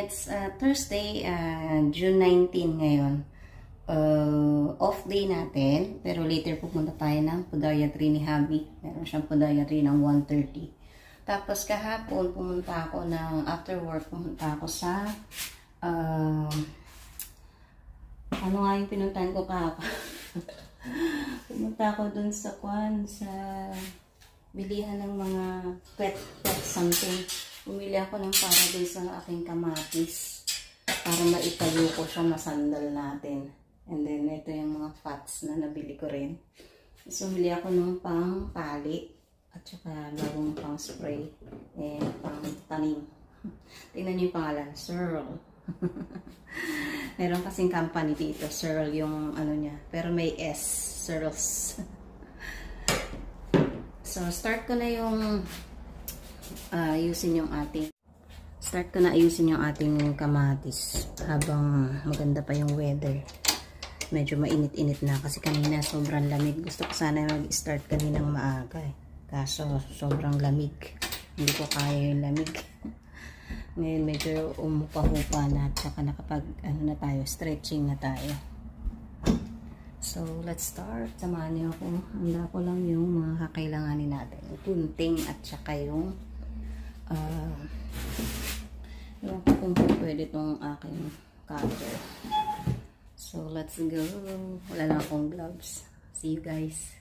It's Thursday, June 19 ngayon. Off day natin, pero later pupunta tayo ng podiatry ni Habi. Meron siyang podiatry ng 1:30. Tapos kahapon pumunta ako after work, pumunta ako sa ano nga yung pinuntahan ko kahapon. Pumunta ako dun sa bilihan ng mga pet something. Bumili ako ng para dun sa aking kamatis para maitayo ko siya, masandal natin. And then ito yung mga fats na nabili ko rin. So bumili ako ng pang pali at saka bagong pang spray and pang tanim. Tingnan niyo yung pangalan, Searle. Meron kasing company dito, Searle yung ano niya, pero may S, Searles. So start ko na yung ayusin yung ating kamatis habang maganda pa yung weather. Medyo mainit-init na kasi kanina sobrang lamig. Gusto ko sana mag-start kaninang maaga kaso sobrang lamig. Hindi ko kaya yung lamig. Ngayon medyo umupa-hupa na at saka nakapag stretching na tayo. So let's start. Samahan niyo ako. Handa ko lang yung mga kakailanganin natin. Gunting at saka yung ewan ko kung pwede itong aking cutter. So let's go. Wala lang akong gloves. See you guys.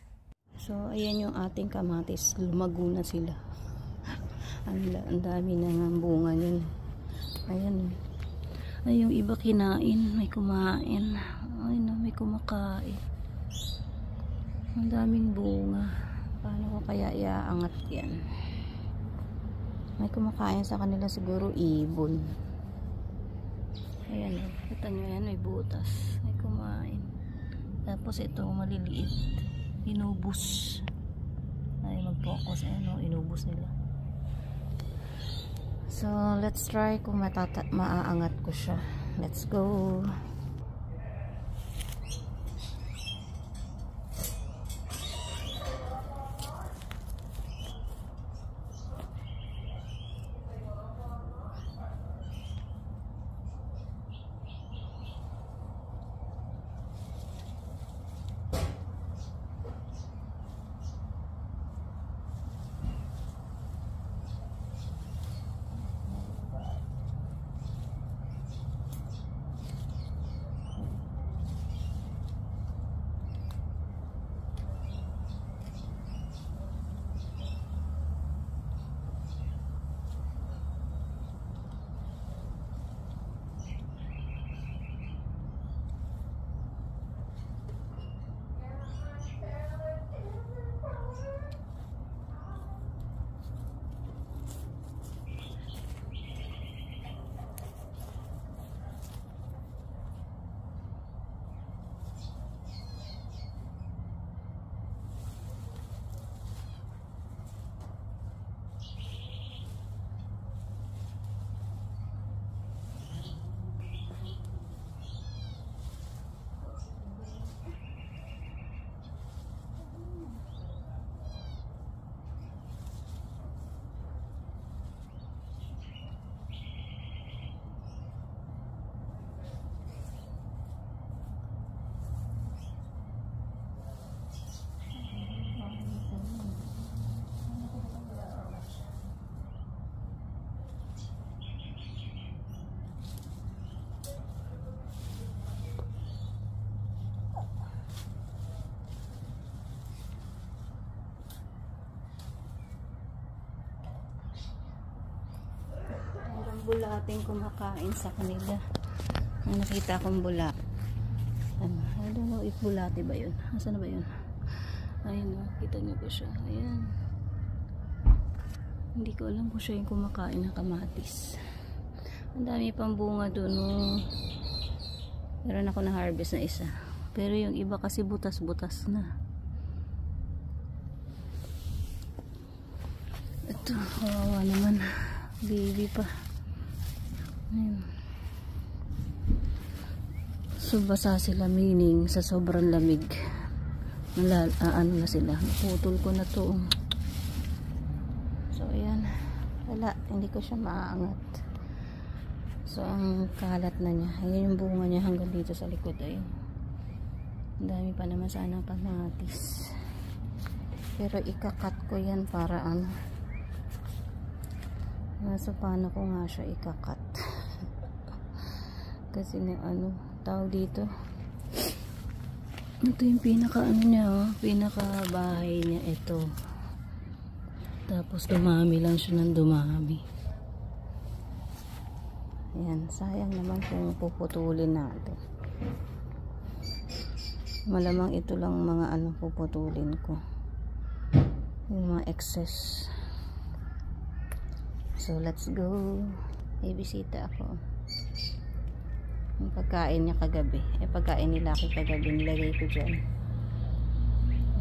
So ayan yung ating kamatis. Lumago na sila. Ang dami na ng bunga yun. Ayan. Ay, yung iba kinain. May kumain. Ay na, may kumakain. Ang daming bunga. Paano ko kaya iaangat yan? May kumakain sa kanila siguro ibon. Ayan, kita nyo yan, may butas. May kumain. Tapos ito, maliliit. Inubos. Ay, mag-focus. Ayan, inubos nila. So, let's try kung maaangat ko siya. Let's go. Bulating kumakain sa kanila. Nakita kong bulak. I don't know if bulati ba yun. Asan na ba yun? Ayun o. Kita niyo po siya. Ayan. Hindi ko alam kung siya yung kumakain ng kamatis. Ang dami pang bunga doon. Oh. Meron ako na harvest na isa. Pero yung iba kasi butas-butas na. Ito. Kawawa naman. Baby pa. Ayan. So basa sila, meaning sa sobrang lamig ano na sila, putol ko na to. So ayan, wala, hindi ko siya maaangat. So, ang kalat na niya. Ayan yung bunga niya hanggang dito sa likod. Ayun. Ang dami pa naman sana kamatis. Pero ikakat ko yan para ano. So, paano ko nga siya ikakat? Kasi nga ano, tawag dito. Ito yung pinaka ano niya, oh. Pinaka bahay niya. Ito. Tapos dumami lang siya ng dumami. Ayan, sayang naman kung puputulin natin. Malamang ito lang mga ano puputulin ko. Yung mga excess. So, let's go. May bisita ako. Yung pagkain niya kagabi. Pagkain ni Lucky kagabi, nilagay ko dyan.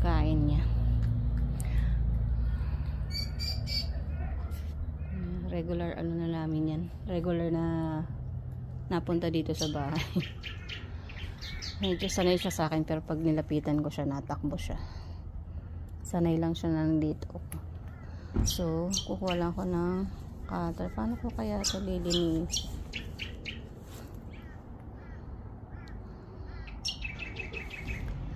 Kain niya. Regular ano na namin yan. Regular na napunta dito sa bahay. Medyo sanay siya sa akin, pero pag nilapitan ko siya, natakbo siya. Sanay lang siya na nandito. So, kukuha lang ko ng cutter. Paano ko kaya ito lilinis?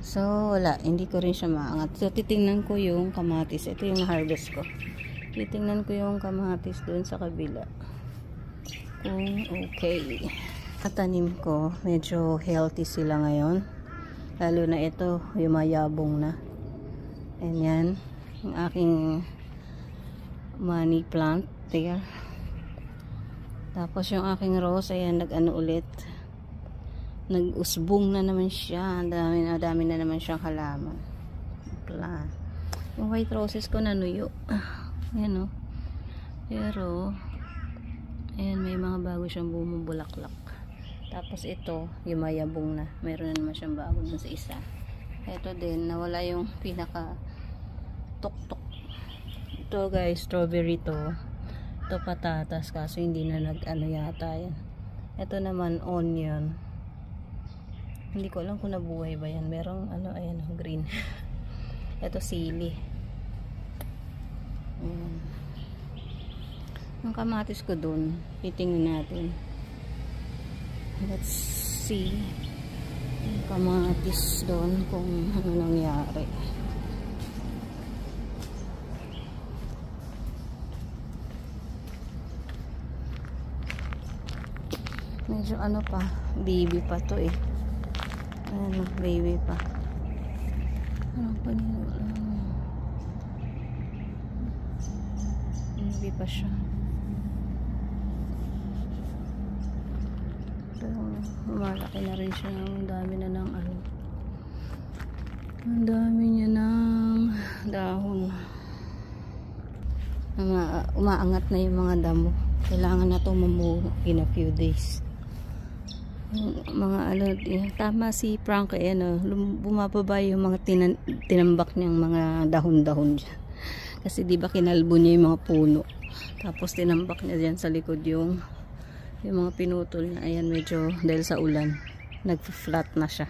So, wala. Hindi ko rin siya maangat. So, titingnan ko yung kamatis. Ito yung harvest ko. Titingnan ko yung kamatis doon sa kabila. Kung okay. Katanim ko, medyo healthy sila ngayon. Lalo na ito, yung mayabong na. And yan, yung aking money plant there. Tapos yung aking rose, ayan, nag-ano ulit. Nag-usbong na naman siya. Dami na naman siyang halaman. Plant. Yung white roses ko nanuyo. Ayan o. Pero, ayan, may mga bago siyang bumubulaklak. Tapos ito, yung mayabong na. Meron na naman siyang bago dun sa isa. Ito din, nawala yung pinaka tok-tok. Ito guys, strawberry to. Ito patatas, kaso hindi na nag-ano yata yan. Ito naman, onion. Hindi ko alam kung nabuhay ba yan. Merong ano, ayan, green. Ito sili. Yung kamatis ko dun, titingnan natin. Let's see yung kamatis doon kung ano nangyari. Medyo ano pa, baby pa to eh. Ano, baby pa. Ano pa nila? Baby pa siya. Pero malaki na rin siya. Ang dami na ng ano. Ang dami niya ng dahon. Umaangat na yung mga damo. Kailangan na ito mamuho in a few days. Yung mga ano, tama si Frank eh, ano, bumababa yung mga tinambak niyang mga dahon-dahon dyan. Kasi di ba kinalbo niya yung mga puno. Tapos tinambak niya dyan sa likod yung mga pinutol niya. Ayan, medyo dahil sa ulan nag-flat na siya.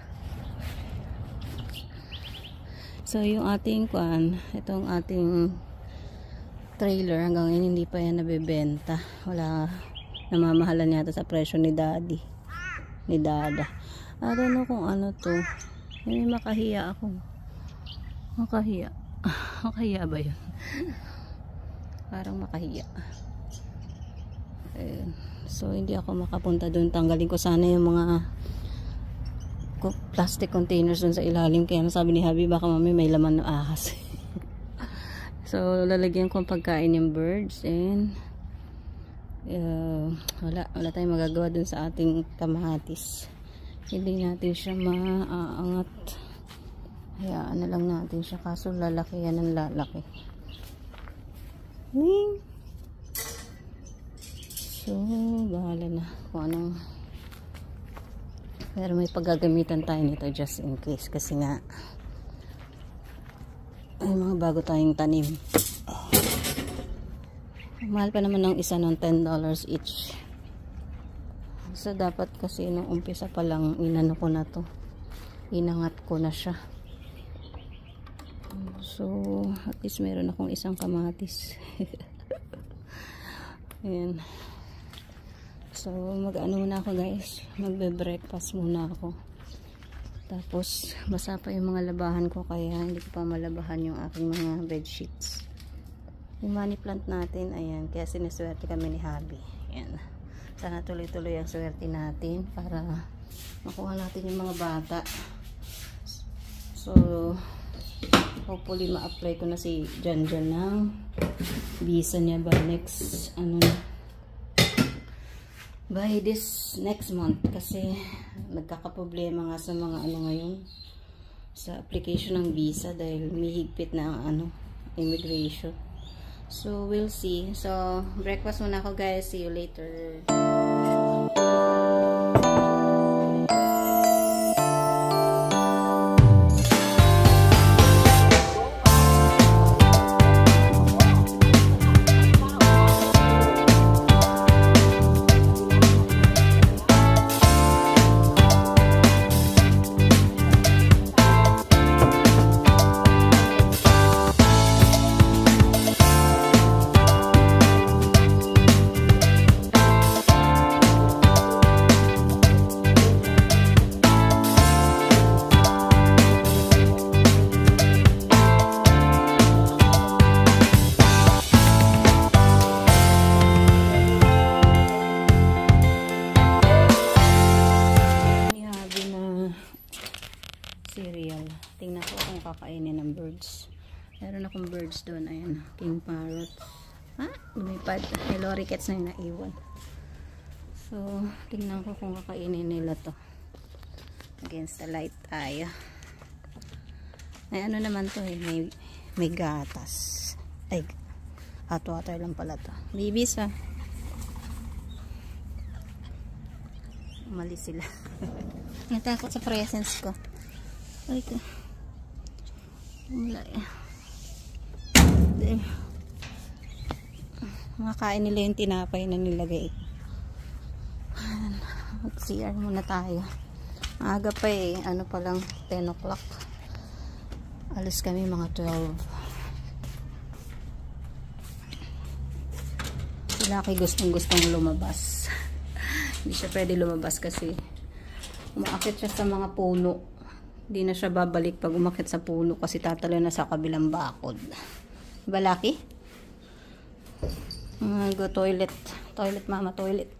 So yung ating itong ating trailer hanggang ngayon hindi pa yan nabebenta. Wala, namamahalan yata sa presyo ni Daddy, ni Dada. I don't know kung ano to. May makahiya ako. Makahiya ba yun? Parang makahiya. So hindi ako makapunta doon. Tanggalin ko sana yung mga plastic containers doon sa ilalim. Kaya sabi ni Habi, baka mami may laman ng ahas. So lalagyan ko ang pagkain yung birds. And wala tayong magagawa doon sa ating kamatis. Hindi natin siya maaangat. Hayaan na lang natin siya. Kaso lalaki yan ng lalaki. So, bahala na kung anong. Pero may paggagamitan tayo nito just in case. Kasi nga, may mga bago tayong tanim. Mahal pa naman ng isa ng $10 each. So, dapat kasi nung umpisa pa lang, inano ko na to. Inangat ko na siya. So, at least meron akong isang kamatis. Ayan. So, mag-ano muna ako guys. Magbe-breakfast muna ako. Tapos, basa pa yung mga labahan ko kaya hindi ko pa malabahan yung aking mga bedsheets. Yung money plant natin, ayan. Kaya sineswerte kami ni Habi. Ayan. Sana tuloy-tuloy ang swerte natin para makuha natin yung mga bata. So, hopefully ma-apply ko na si Janjan ng visa niya by next, by this next month kasi nagkakaproblema nga sa mga ngayon sa application ng visa dahil mihigpit na ang immigration. So we'll see. So breakfast muna ako guys, see you later. Cereal. Tingnan ko kung kakainin ng birds. Meron akong birds doon. Ayan. King parrot. Lumipad. Hello, rickets na yung naiwan. So, tingnan ko kung kakainin nila to. Against the light tayo. Ay, ano naman to eh. May gatas. Ay, hot water lang pala to. Babies umalis sila. Natakot sa presence ko. Ay ka. Wala eh. Makakain nila yung tinapay na nilagay. Mag-CR muna tayo. Maaga pa eh. Ano pa lang 10 o'clock. Alis kami mga 12. Si Lucky gustong lumabas. Hindi siya pwede lumabas kasi umaakit siya sa mga puno. Hindi na siya babalik pag umakit sa puno kasi tatalo na sa kabilang bakod. Diba, Lucky? Go toilet. Toilet, mama, toilet.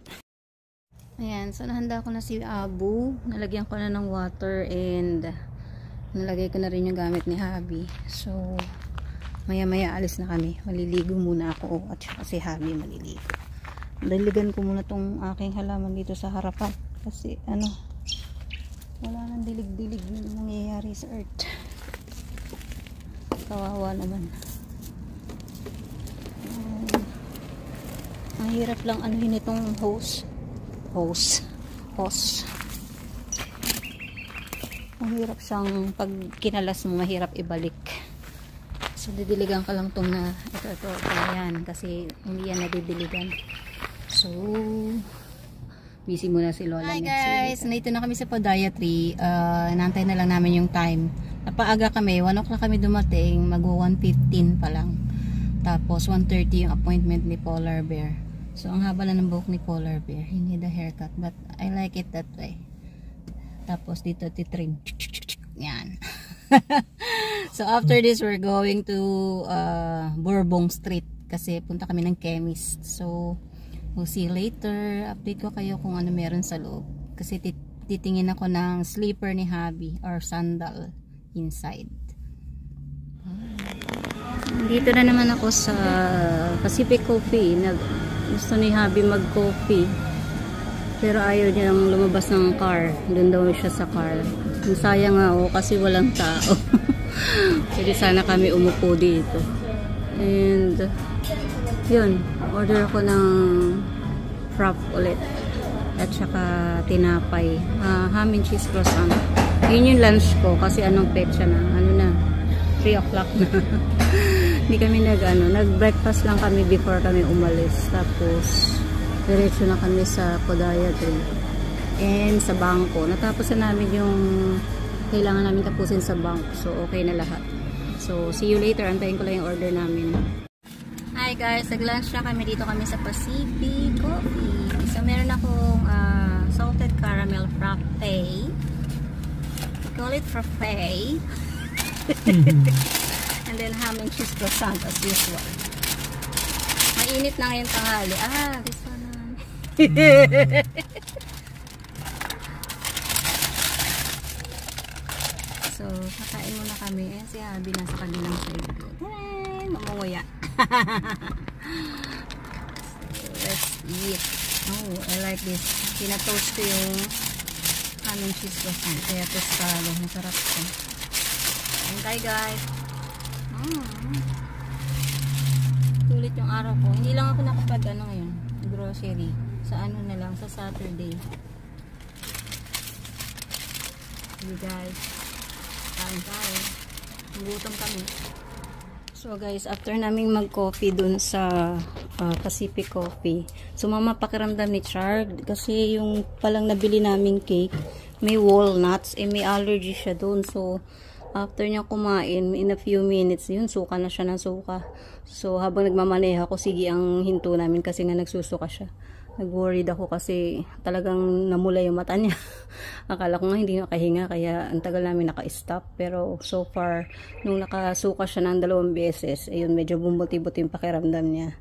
Ayan, so nahanda ko na si Abu. Nalagyan ko na ng water and nalagay ko na rin yung gamit ni Habi. So, maya-maya alis na kami. Maliligo muna ako at saka si Habi maliligo. Daligan ko muna tong aking halaman dito sa harapan. Kasi, wala nang dilig-dilig na nangyayari sa earth. Kawawa naman. Mahirap lang anuhin itong hose. Mahirap siyang pag kinalas mo, mahirap ibalik. So didiligan ka lang tong na ito ayan kasi hindi yan nadidiligan. So busy muna si Lola. Hi guys, nandito na kami sa podiatry. Nantay na lang namin yung time. Napaaga kami, 1 o'clock kami dumating, mag-1:15 pa lang. Tapos 1:30 yung appointment ni Polar Bear. So ang haba na ng buhok ni Polar Bear. He need a haircut but I like it that way. Tapos dito titrim. Yan. So after this we're going to Bourbon Street kasi punta kami ng chemist. So we'll see you later. Update ko kayo kung ano meron sa loob. Kasi titingin ako ng slipper ni Habi or sandal inside. Dito na naman ako sa Pacific Coffee. Gusto ni Habi mag-coffee. Pero ayaw niyang lumabas ng car. Doon daw siya sa car. Sayang nga kasi walang tao. Jadi sana kami umupo dito. And yun, order ako ng frap ulit at saka tinapay, ham and cheese croissant. Yun yung lunch ko kasi anong petsa na, 3 o'clock na. Hindi kami nag-breakfast lang kami before kami umalis, tapos diretso na kami sa podiatry and sa bangko. Natapos na namin yung kailangan namin tapusin sa bank, so okay na lahat. So see you later, antayin ko lang yung order namin. Hi guys, nag-lunch na kami dito kami sa Pacific Coffee. Isa So, meron akong salted caramel frappe. We call it frappe. And then ham and cheese croissant as usual. Mainit na ngayon tanghali. This one naman. So, kakain muna kami. Si Abby nasa kabilang side ko. Mamunguya. So, let's eat. Oh, I like this. Pinatoast ko yung ham and cheese croissant. Kaya tostado. Masarap ko. And tayo guys. Tulit yung araw ko. Hindi lang ako nakapag ngayon. Grocery. Sa na lang. Sa Saturday. You guys. Kain tayo. Gutom kami. So guys, after naming mag-coffee dun sa Pacific Coffee. So mama pakiramdam ni Chard. Kasi yung palang nabili naming cake, may walnuts. May allergy siya dun. So after niya kumain, in a few minutes, yun, suka na siya ng suka. So, habang nagmamaneha ko, sige ang hinto namin kasi nga nagsusuka siya. Nag-worried ako kasi talagang namula yung mata niya. Akala ko nga hindi nakahinga, kaya ang tagal namin naka-stop. Pero, so far, nung nakasuka siya ng 2 beses, ayun, medyo bumuti-buti yung pakiramdam niya.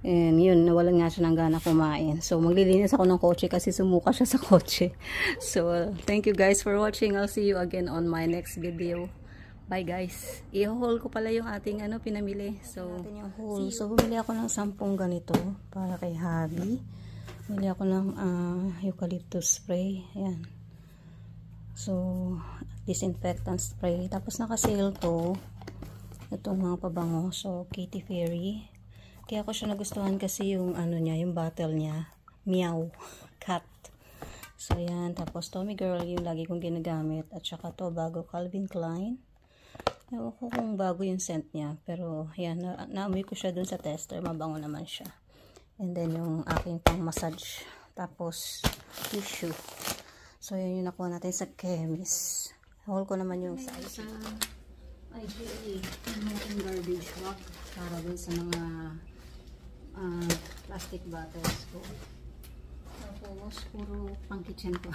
And yun, nawalan nga siya ng gana kumain. So, maglilinis ako ng kotse kasi sumuka siya sa kotse. So, thank you guys for watching. I'll see you again on my next video. Bye guys. I-haul ko pala yung ating pinamili. So, yung haul. So, bumili ako ng 10 ganito para kay Habi. Bumili ako ng eucalyptus spray. Ayan. So, disinfectant spray. Tapos naka-sale to. Itong mga pabango. So, Katy Perry. Kaya ko siya nagustuhan kasi yung niya, yung bottle niya. Meow. Cat. So, yan. Tapos, Tommy Girl, yung lagi kong ginagamit. At saka to, bago Calvin Klein. Ewan ko kung bago yung scent niya. Pero, yan. Naamoy ko siya dun sa tester. Mabango naman siya. And then, yung aking pang massage. Tapos, tissue. So, yan yung nakuha natin sa chemist. Haul ko naman yung size. IGA. Yung garbage bag. Para dun sa mga plastic bottles ko. Tapos, puro pang kitchen ko.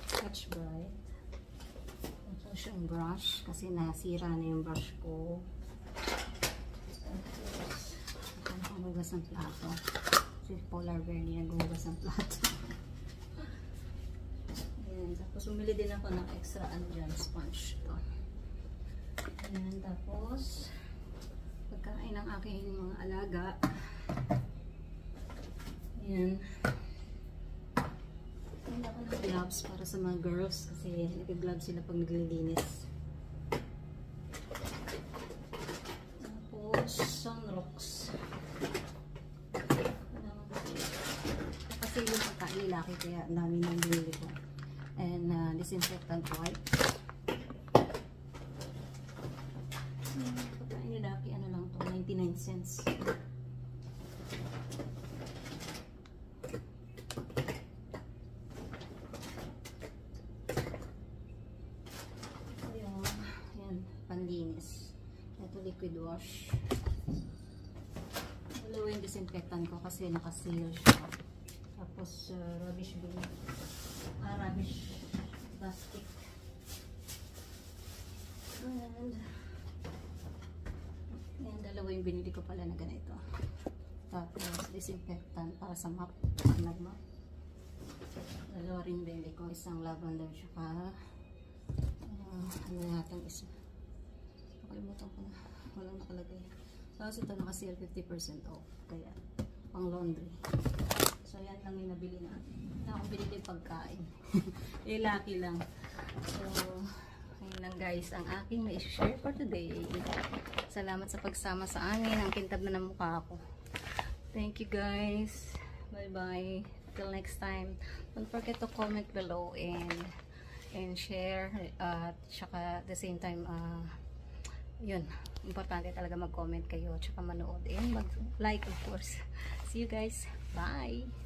Scotch Brite. Tapos yung brush. Kasi nasira na yung brush ko. Tapos, hugas ng plato. Si Polar Bear niya gugas ng plato. Ayan. Tapos, umili din ako ng extra andyan sponge to. Ayan. Tapos, pagkain ng aking mga alaga. Ayan. Ayan ako ng gloves para sa mga girls kasi nag-gloves sila pag naglilinis. Tapos, sunrocks. Kasi yung pagkain nilaki kaya ang dami nang binili ko. And disinfectant wipes. Pagkain nilaki, ano lang to, 99 cents. Panlinis. Ito liquid wash. Dalawa yung disinfectant ko kasi naka-seal siya. Tapos rubbish bin. Rubbish plastic. And dalawa yung binili ko pala na ganito. Tapos disinfectant para sa mop. Mop. Dalawa rin binili ko. Isang lavender tsaka ano natang isa. Nakalimutan ko na. Walang nakalagay. Tapos ito naka-sale 50% off. Kaya, pang laundry. So, yan lang yung nabili na. Na akong binili pagkain. Lucky lang. So, ayun lang guys ang aking mai-share for today. Salamat sa pagsama sa amin. Ang kintab na ng mukha ko. Thank you guys. Bye-bye. Till next time. Don't forget to comment below and share. Tsaka at the same time, yun, importante talaga mag-comment kayo tsaka manood and mag-like of course. See you guys. Bye!